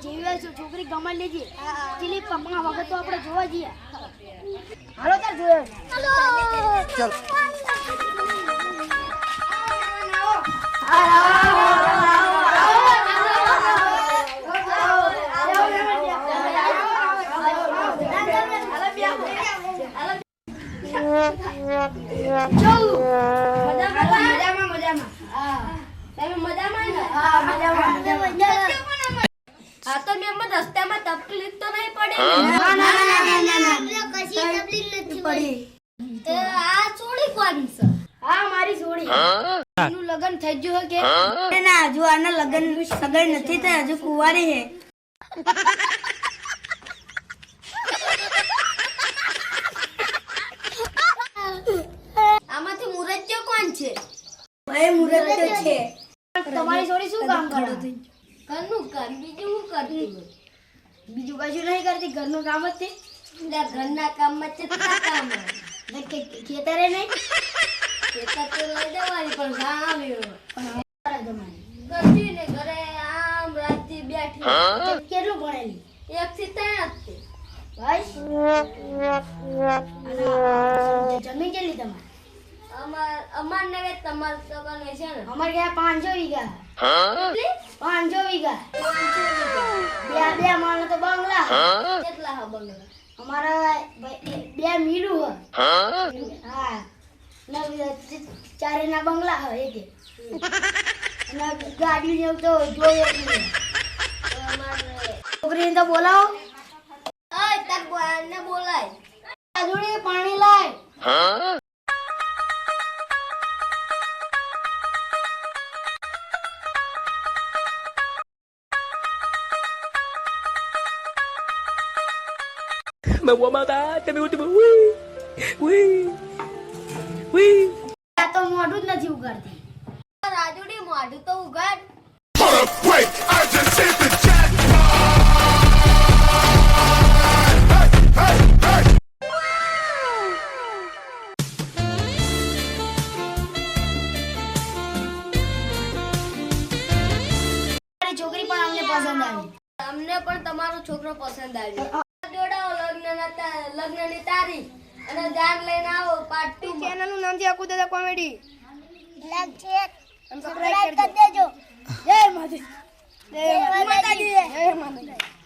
જેવી છોકરી ગમન લેજે ચીલી પપ્પા વગર તો આપણે જોવા જઈએ હાલો તાર જોયો હાલો ચલ હા તો મેં રસ્તામાં તકલીફ તો નહીં પડી કશી તકલીફ નથી પડી તો આ છોડી કોની છે હા મારી જોડી એનું લગન થઈ ગયું કે ના હજુ આના લગન સગન નથી થઈ હજુ કુંવારી હે આમાંથી મુરત્યો કોણ છે ભાઈ મુરત્યો છે તમારી જોડી શું કામ કરો છો ઘરનું કામ બીજું શું કરતી બીજું કશું નહીં કરતી ઘરનું કામ જ છે ઘરના કામમાં કેટલા કામ ખેતરે નહીં ખેતર તો લઈ દેવાની પણ કામ તમારી ને ઘરે આમ રાતથી બેઠી કેટલું ભણેલી 1 થી 3 જ ભાઈ જમીન કેટલી તમારી અમાર નવે તમાર તો કને છે ને અમારે ત્યાં 500 વીઘા 500 વીઘા બે માણસ તો બંગલા કેટલા હા બંગલા અમારા બે મીલું હા ચારે ના બંગલા હોય એક ગાડી ને તો જોઈએ છોકરીને તો બોલાવો ઓય તાર બોલને બોલાય જોડે પાણી લાય Me voy a matar, te me último. Uy. આ તો મોઢું જ નથી ઉગાડતી રાજુડી મોઢું તો ઉગાડ છોકરી પણ અમને પસંદ આવી અમને પણ તમારો છોકરો પસંદ આવ્યો જોડાઓ લગ્નની તારીખ અને જાન લઈને આવો પાર્ટ 2 ચેનલ નું નામ છે અકુદાદા કોમેડી લાઈક શેર સબસ્ક્રાઇબ કરી દેજો જય માતાજી જય માતાજી જય માતાજી